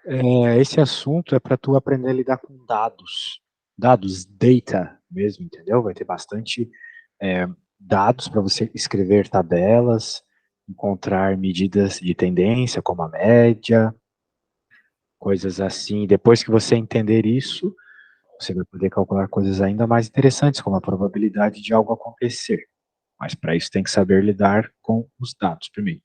Esse assunto é para tu aprender a lidar com dados, data mesmo, entendeu? Vai ter bastante é, dados para você escrever tabelas, encontrar medidas de tendência, como a média, coisas assim. Depois que você entender isso, você vai poder calcular coisas ainda mais interessantes, como a probabilidade de algo acontecer. Mas para isso tem que saber lidar com os dados primeiro.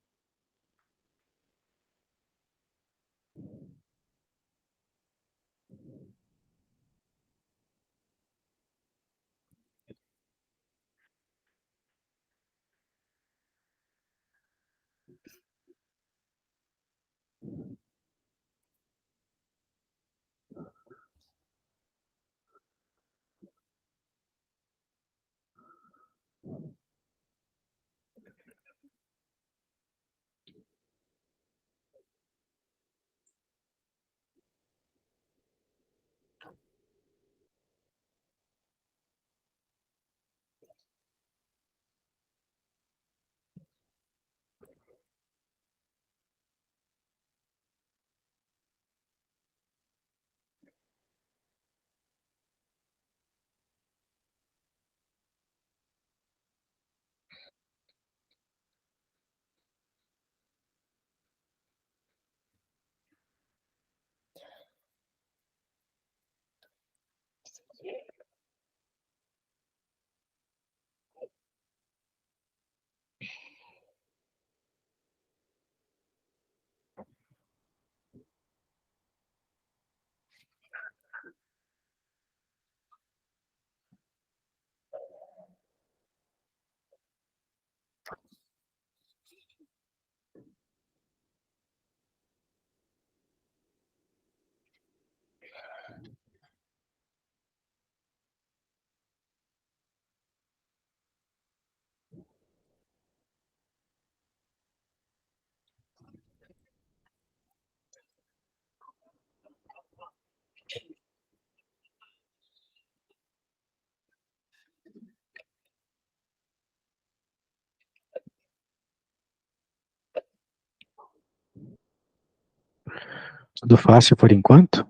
Tudo fácil por enquanto?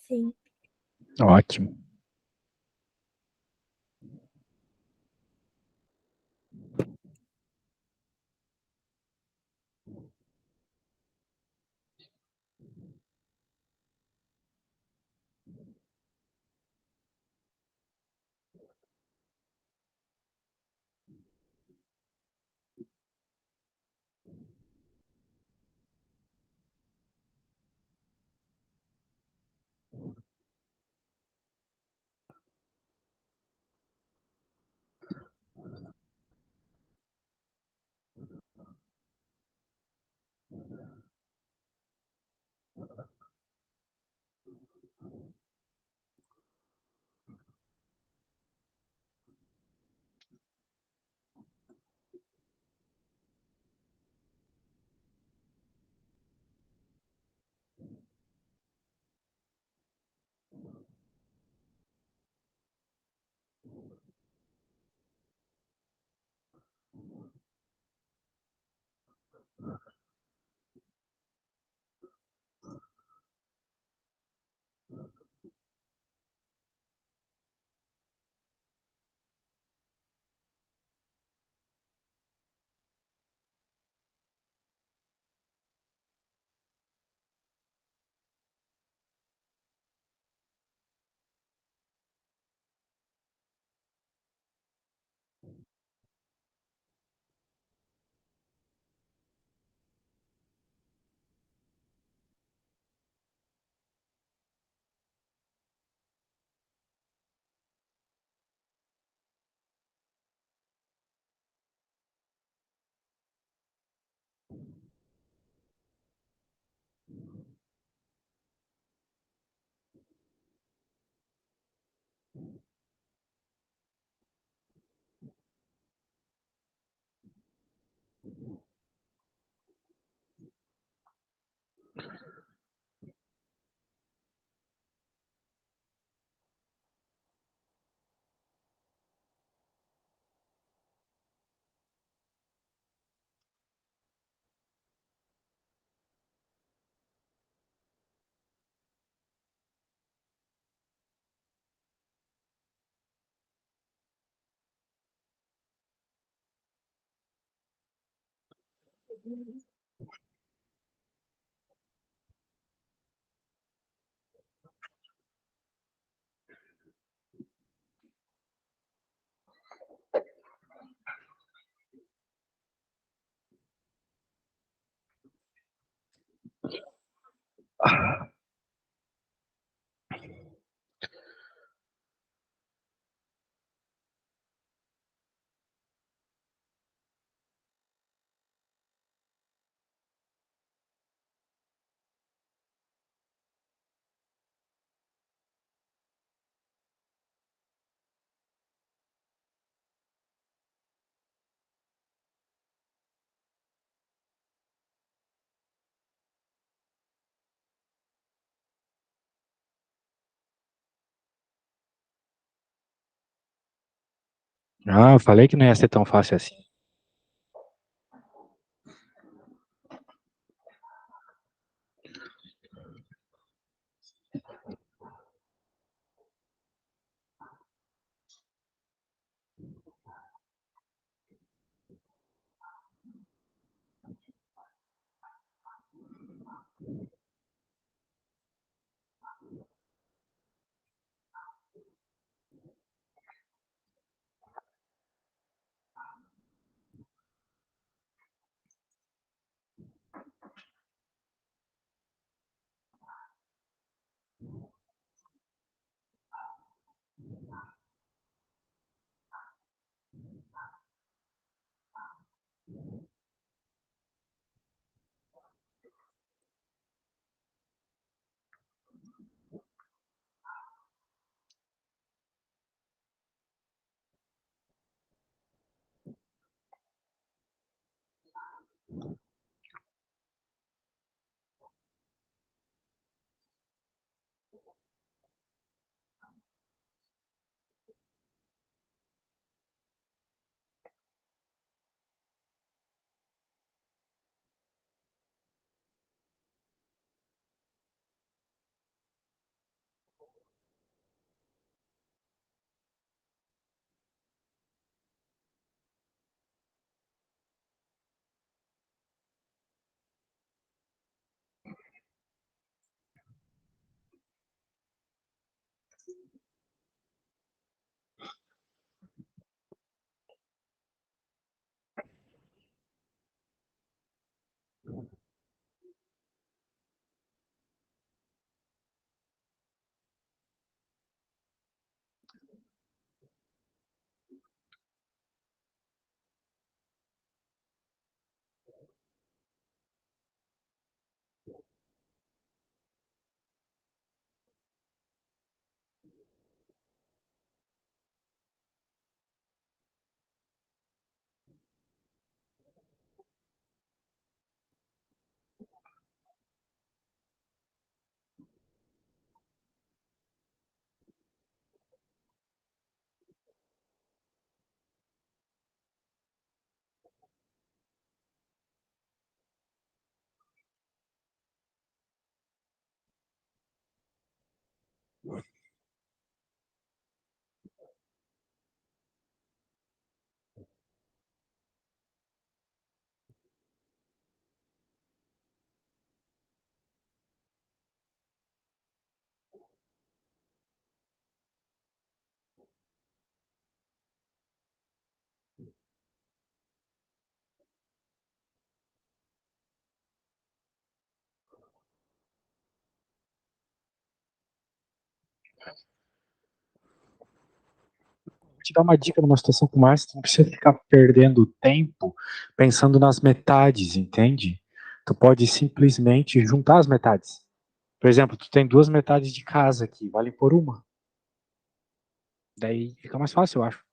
Sim. Ótimo. Ah, eu falei que não ia ser tão fácil assim. Vou te dar uma dica numa situação como essa, tu não precisa ficar perdendo tempo pensando nas metades, entende? Tu pode simplesmente juntar as metades. Por exemplo, tu tem duas metades de casa aqui, vale por uma. Daí fica mais fácil, eu acho.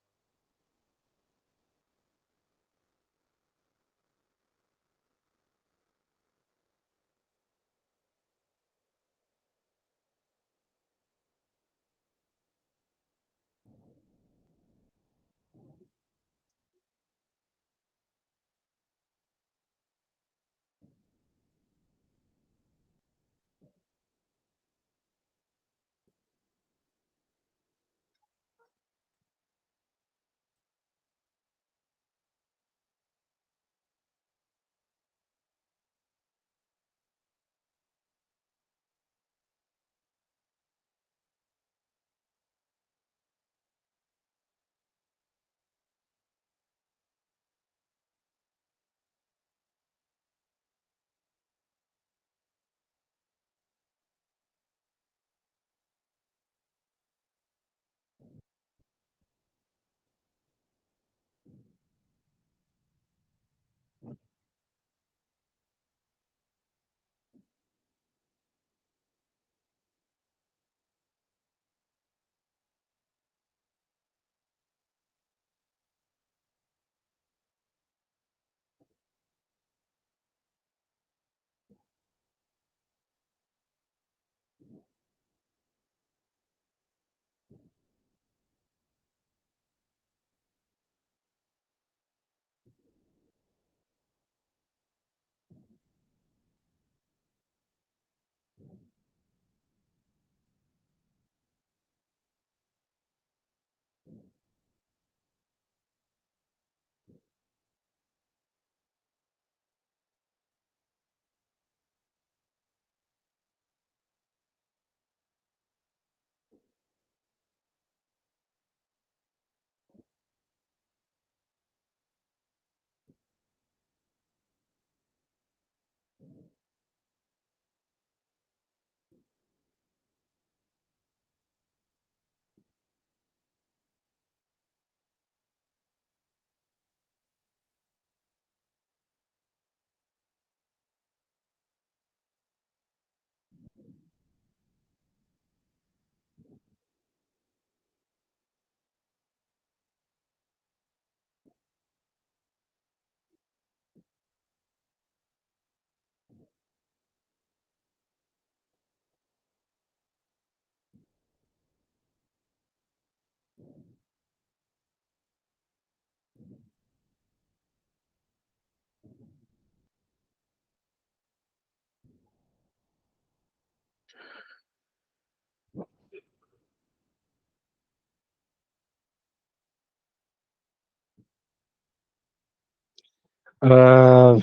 Ah,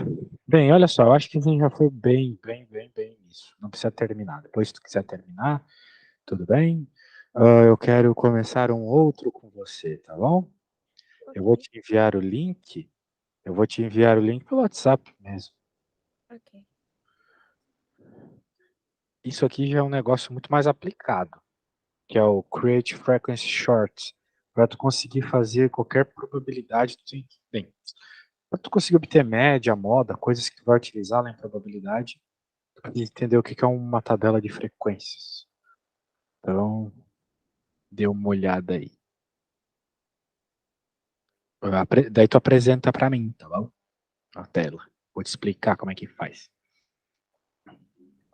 bem, olha só, eu acho que a gente já foi bem nisso. Não precisa terminar. Depois, se tu quiser terminar, tudo bem. Eu quero começar um outro com você, tá bom? Eu vou Ok, te enviar o link. Eu vou te enviar o link pelo WhatsApp mesmo. ok. Isso aqui já é um negócio muito mais aplicado, que é o Create Frequency Shorts, para tu conseguir fazer qualquer probabilidade. Bem, para tu conseguir obter média, moda, coisas que tu vai utilizar lá em probabilidade, e entender o que que é uma tabela de frequências. Então, dê uma olhada aí. Daí tu apresenta para mim, tá bom? Na tela. Vou te explicar como é que faz.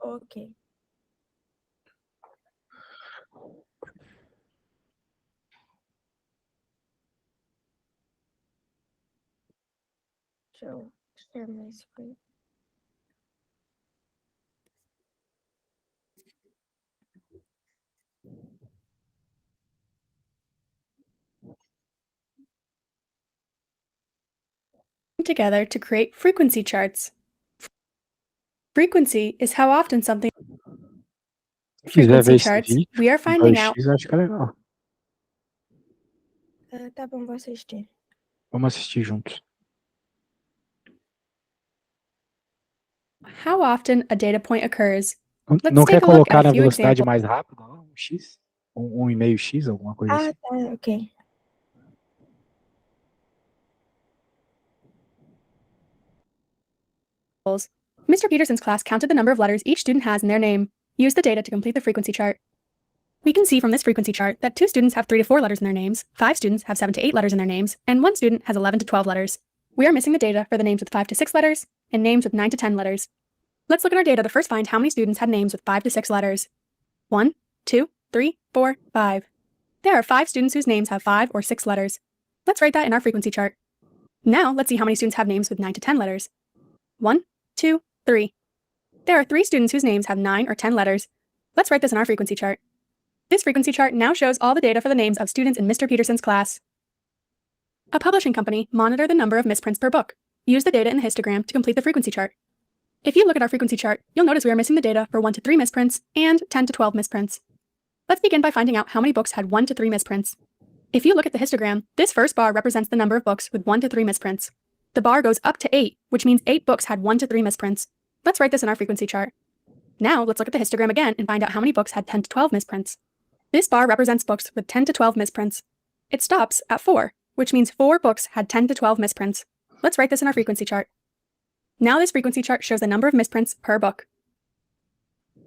Ok. Deixa eu terminar isso aqui. Together to create frequency charts. Frequency is how often something. Se quiser ver Frequency esse charts, vídeo we are em finding out 2x, eu acho que é legal. Tá bom, vou assistir. Vamos assistir juntos. how often a data point occurs. Let's Não quer take a look at colocar a na few velocidade examples. mais rápida, não? Um x? 1,5x, alguma coisa Ah, assim? tá, ok. Mr. Peterson's class counted the number of letters each student has in their name. Use the data to complete the frequency chart. We can see from this frequency chart that 2 students have 3 to 4 letters in their names, 5 students have 7 to 8 letters in their names, and 1 student has 11 to 12 letters. We are missing the data for the names with 5 to 6 letters and names with 9 to 10 letters. Let's look at our data to first find how many students had names with 5 to 6 letters. 1, 2, 3, 4, 5. There are 5 students whose names have 5 or 6 letters. Let's write that in our frequency chart. Now, let's see how many students have names with 9 to 10 letters. 1, 2, 3. There are 3 students whose names have 9 or 10 letters. Let's write this in our frequency chart. This frequency chart now shows all the data for the names of students in Mr. Peterson's class. A publishing company monitors the number of misprints per book. Use the data in the histogram to complete the frequency chart. If you look at our frequency chart, you'll notice we are missing the data for 1 to 3 misprints and 10 to 12 misprints. Let's begin by finding out how many books had 1 to 3 misprints. If you look at the histogram, this first bar represents the number of books with 1 to 3 misprints. The bar goes up to 8, which means 8 books had 1 to 3 misprints. Let's write this in our frequency chart. Now, let's look at the histogram again and find out how many books had 10 to 12 misprints. This bar represents books with 10 to 12 misprints. It stops at 4, which means 4 books had 10 to 12 misprints. Let's write this in our frequency chart. Now this frequency chart shows the number of misprints per book.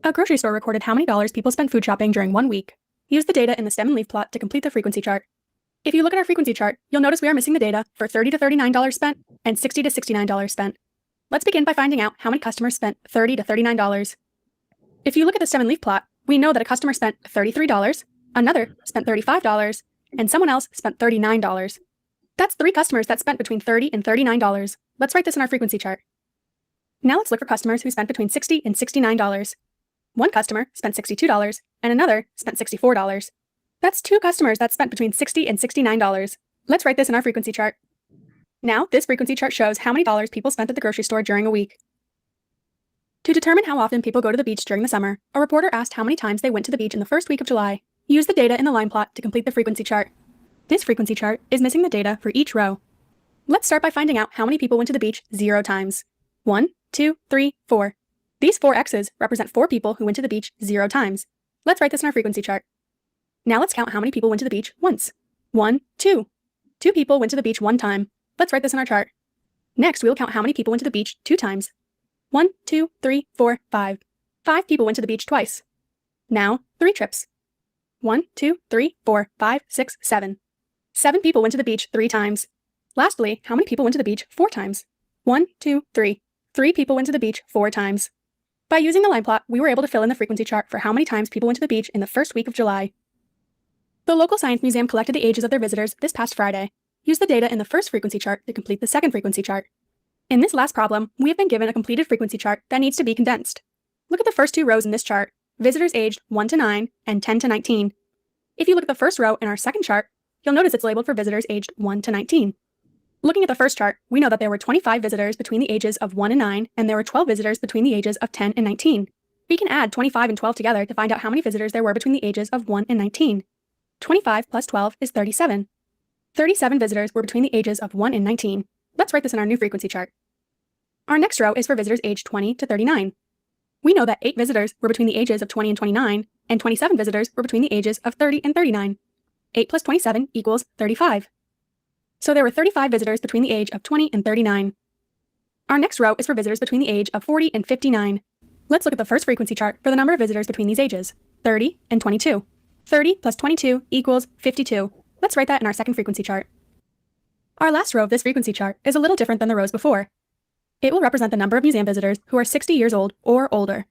A grocery store recorded how many dollars people spent food shopping during 1 week. Use the data in the stem and leaf plot to complete the frequency chart. If you look at our frequency chart, you'll notice we are missing the data for $30 to $39 spent and $60 to $69 spent. Let's begin by finding out how many customers spent $30 to $39. If you look at the stem and leaf plot, we know that a customer spent $33, another spent $35, and someone else spent $39. That's 3 customers that spent between $30 and $39. Let's write this in our frequency chart. Now let's look for customers who spent between $60 and $69. One customer spent $62, and another spent $64. That's 2 customers that spent between $60 and $69. Let's write this in our frequency chart. Now, this frequency chart shows how many dollars people spent at the grocery store during a week. To determine how often people go to the beach during the summer, a reporter asked how many times they went to the beach in the first week of July. Use the data in the line plot to complete the frequency chart. This frequency chart is missing the data for each row. Let's start by finding out how many people went to the beach 0 times. 1, 2, 3, 4. These 4 X's represent 4 people who went to the beach 0 times. Let's write this in our frequency chart. Now let's count how many people went to the beach once. 1, 2. 2 people went to the beach 1 time. Let's write this in our chart. Next, we'll count how many people went to the beach 2 times. 1, 2, 3, 4, 5. 5 people went to the beach twice. Now, 3 trips. 1, 2, 3, 4, 5, 6, 7. 7 people went to the beach 3 times. Lastly, how many people went to the beach 4 times? 1, 2, 3. 3 people went to the beach 4 times. By using the line plot, we were able to fill in the frequency chart for how many times people went to the beach in the first week of July. The local science museum collected the ages of their visitors this past Friday. Use the data in the first frequency chart to complete the second frequency chart. In this last problem, we have been given a completed frequency chart that needs to be condensed. Look at the first 2 rows in this chart, visitors aged 1 to 9 and 10 to 19. If you look at the first row in our second chart, you'll notice it's labeled for visitors aged 1 to 19. Looking at the first chart, we know that there were 25 visitors between the ages of 1 and 9, and there were 12 visitors between the ages of 10 and 19. We can add 25 and 12 together to find out how many visitors there were between the ages of 1 and 19. 25 plus 12 is 37. 37 visitors were between the ages of 1 and 19. Let's write this in our new frequency chart. Our next row is for visitors aged 20 to 39. We know that 8 visitors were between the ages of 20 and 29, and 27 visitors were between the ages of 30 and 39. 8 plus 27 equals 35. So there were 35 visitors between the age of 20 and 39. Our next row is for visitors between the age of 40 and 59. Let's look at the first frequency chart for the number of visitors between these ages, 30 and 22. 30 plus 22 equals 52. Let's write that in our second frequency chart. Our last row of this frequency chart is a little different than the rows before. It will represent the number of museum visitors who are 60 years old or older.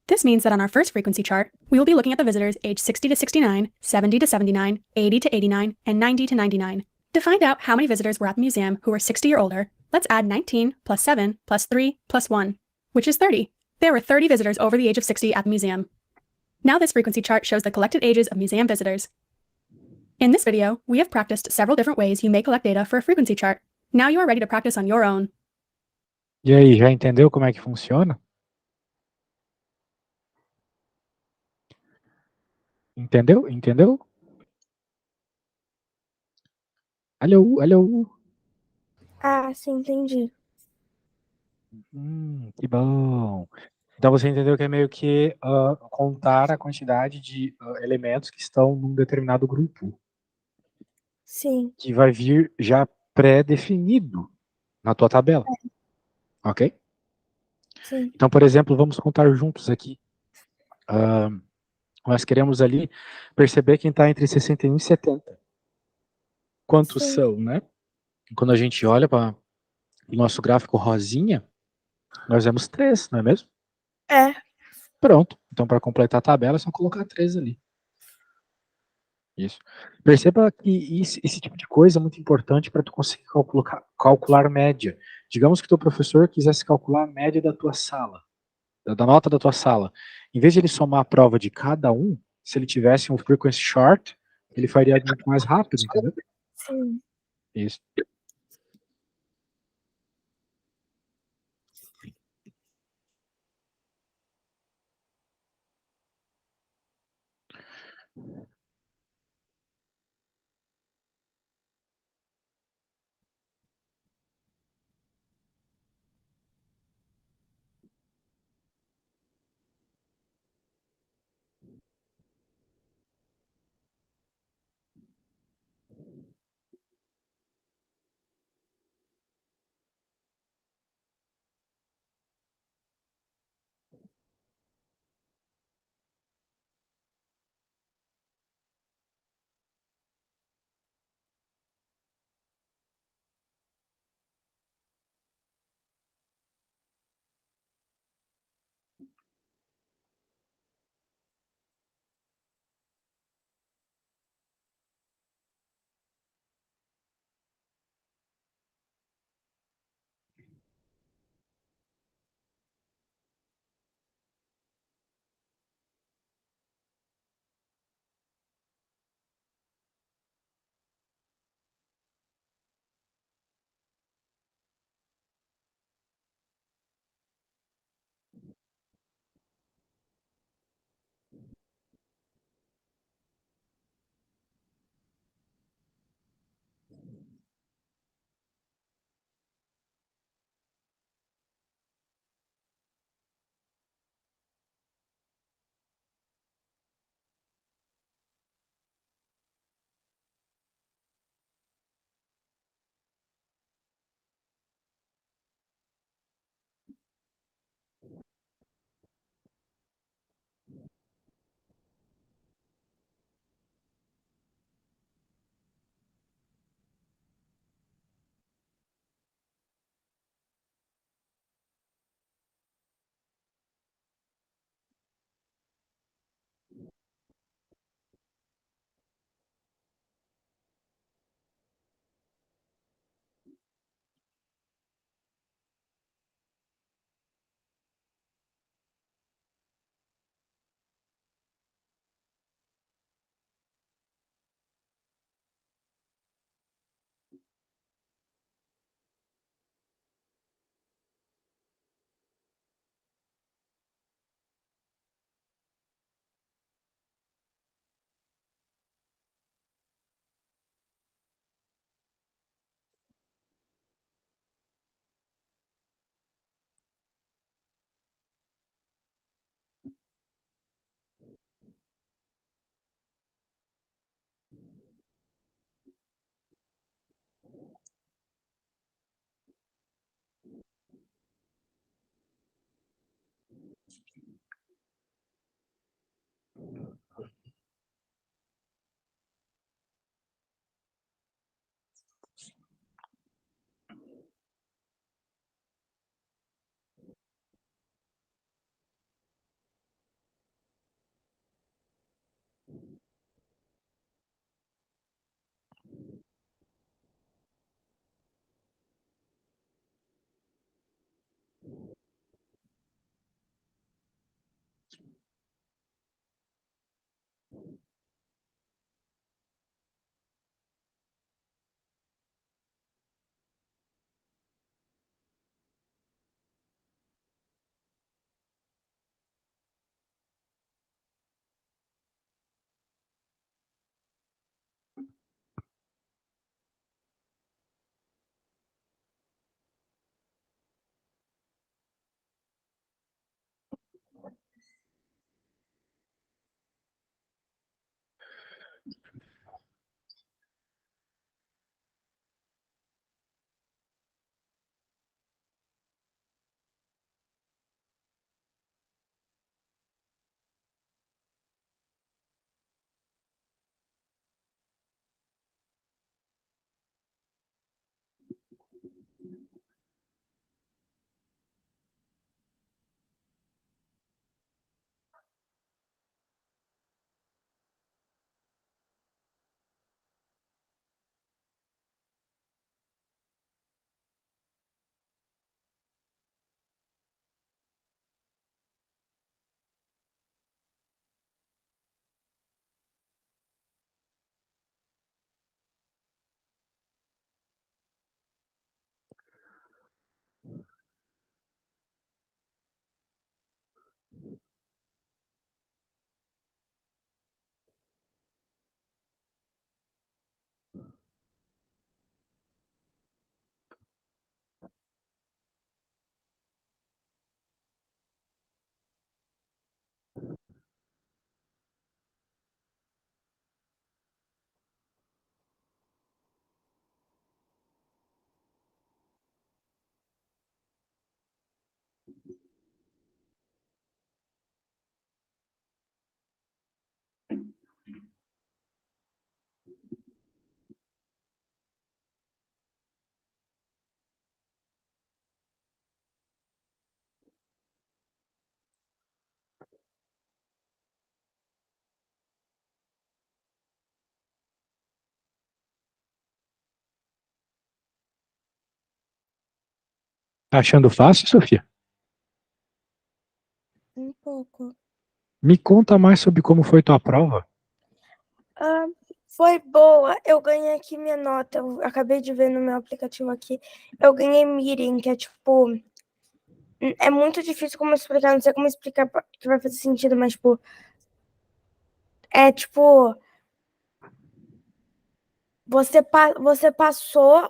This means that on our first frequency chart, we will be looking at the visitors aged 60 to 69, 70 to 79, 80 to 89, and 90 to 99. To find out how many visitors were at the museum who were 60 or older, let's add 19 plus 7 plus 3 plus 1, which is 30. There were 30 visitors over the age of 60 at the museum. Now this frequency chart shows the collected ages of museum visitors. In this video, we have practiced several different ways you may collect data for a frequency chart. Now you are ready to practice on your own. E aí, já entendeu como é que funciona? Entendeu? Entendeu? Alô, alô. Ah, sim, entendi. Que bom. Então você entendeu que é meio que contar a quantidade de elementos que estão num determinado grupo, Sim, que vai vir já pré-definido na tua tabela, ok? sim, Então, por exemplo, vamos contar juntos aqui. Nós queremos ali perceber quem está entre 61 e 70. Quantos sim. são, né? Quando a gente olha para o nosso gráfico rosinha, nós vemos 3, não é mesmo? É, Pronto. Então, para completar a tabela, é só colocar 3 ali. Isso. Perceba que esse tipo de coisa é muito importante para tu conseguir calcular média. Digamos que teu professor quisesse calcular a média da tua sala, da nota da tua sala. Em vez de ele somar a prova de cada um, se ele tivesse um frequency chart, ele faria muito mais rápido, entendeu? sim. Isso. Tá achando fácil, Sofia? Um pouco. Me conta mais sobre como foi tua prova. Foi boa. Eu ganhei aqui minha nota. Eu acabei de ver no meu aplicativo aqui. Eu ganhei meeting, que é tipo. É muito difícil como explicar, não sei como explicar que vai fazer sentido, mas tipo. É tipo. Você passou.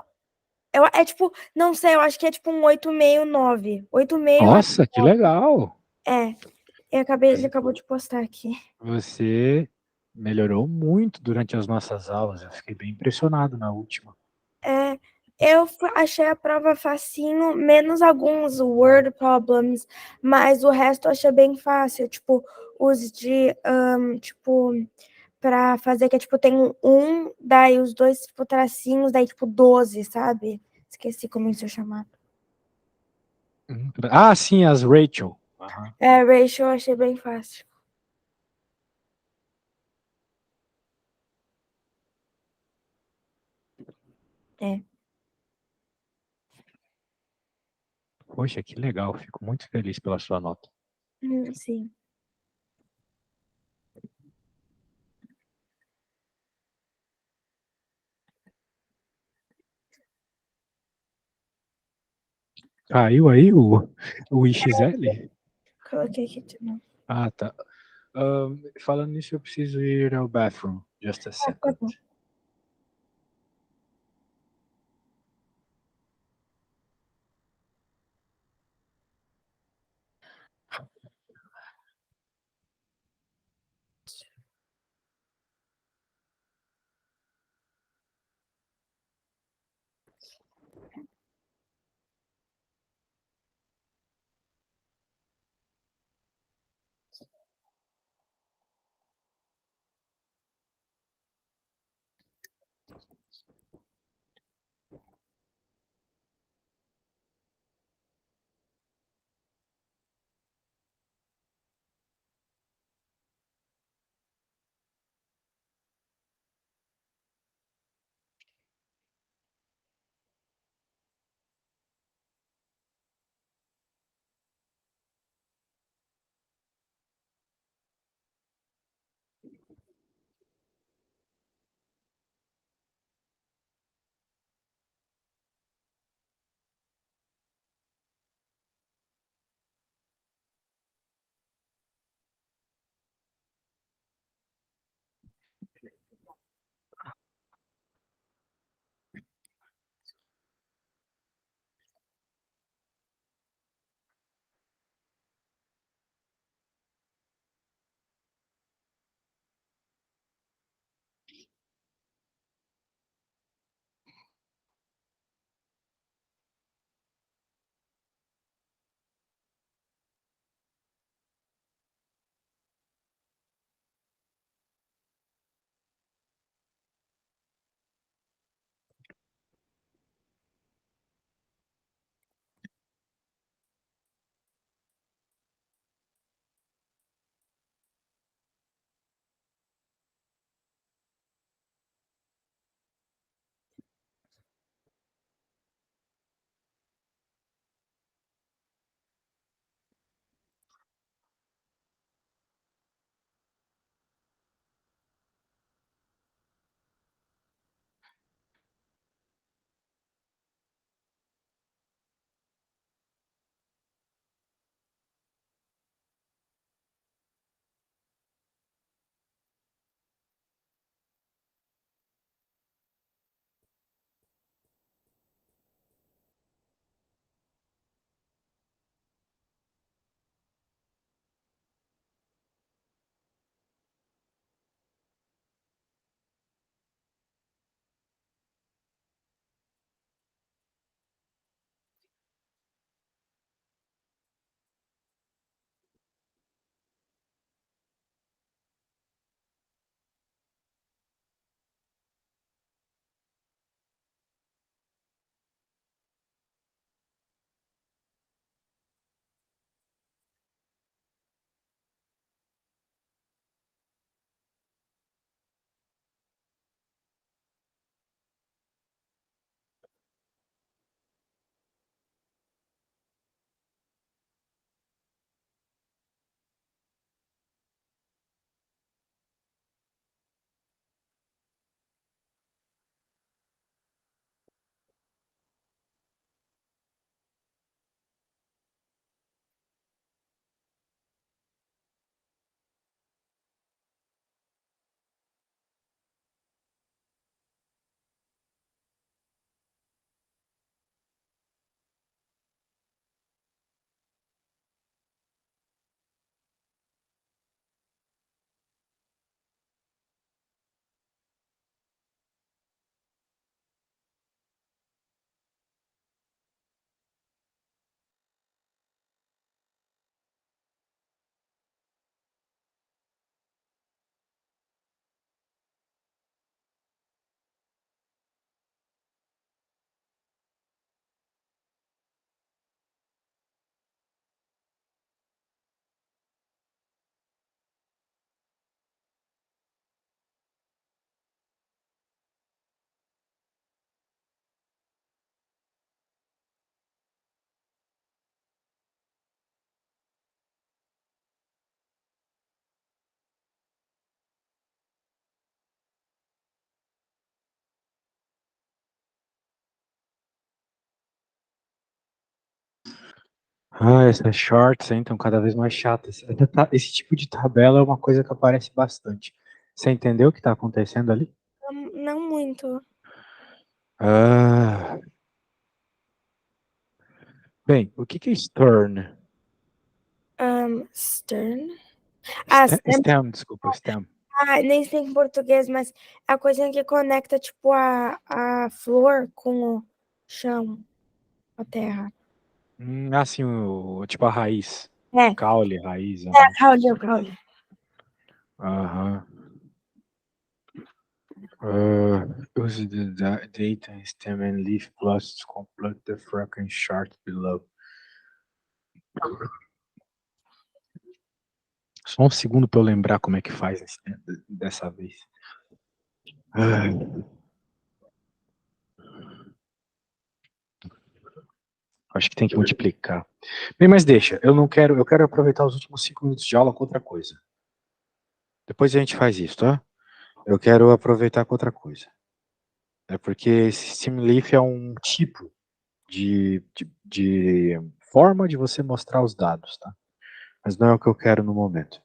É tipo. Não sei, eu acho que é tipo um 8,5, 9. 8,5 a Nossa, que legal! É. Ele acabou de postar aqui. Você melhorou muito durante as nossas aulas. Eu fiquei bem impressionado na última. Eu achei a prova facinho, menos alguns word problems, mas o resto eu achei bem fácil. Tipo, os de, tipo, pra fazer, que é tipo, tem daí os dois, tipo, tracinhos, daí, tipo, 12, sabe? Esqueci como isso é chamado. Ah, sim, as Rachel. Aham. Ratio eu achei bem fácil. É. Poxa, que legal. Fico muito feliz pela sua nota. Sim. Caiu aí o IXL? Coloquei aqui de novo. Ah, tá. Falando nisso, eu preciso ir ao bathroom. Just a Tá second. bom. Ah, essas shorts hein, estão cada vez mais chatas. Esse tipo de tabela é uma coisa que aparece bastante. Você entendeu o que está acontecendo ali? Não muito. Ah, bem, o que é stern? Stern? Ah, Stem, desculpa, stem. nem sei em português, mas é a coisinha que conecta, tipo, a flor com o chão, a terra. Assim, tipo a raiz. É, Caule, raiz. Aham. caule. Aham. Use the data in stem and leaf plus to complete the frequent chart below. Só um segundo para eu lembrar como é que faz dessa vez. Acho que tem que multiplicar. Bem, mas deixa, eu não quero, eu quero aproveitar os últimos 5 minutos de aula com outra coisa. Depois a gente faz isso, tá? Eu quero aproveitar com outra coisa. É porque esse Steamleaf é um tipo de forma de você mostrar os dados, tá? Mas não é o que eu quero no momento.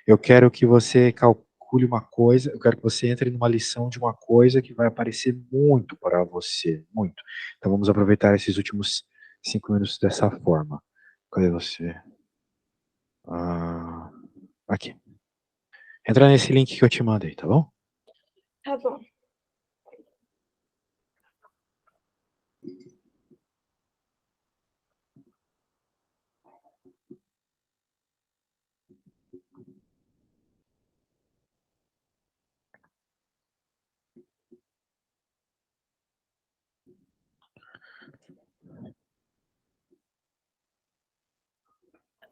Eu quero que você calcule uma coisa, eu quero que você entre numa lição de uma coisa que vai aparecer muito para você, muito. Então vamos aproveitar esses últimos 5 minutos dessa forma. Cadê você? Aqui. Entra nesse link que eu te mandei, tá bom? Tá bom.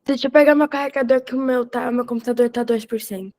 Deixa eu pegar meu carregador que meu computador tá 2%.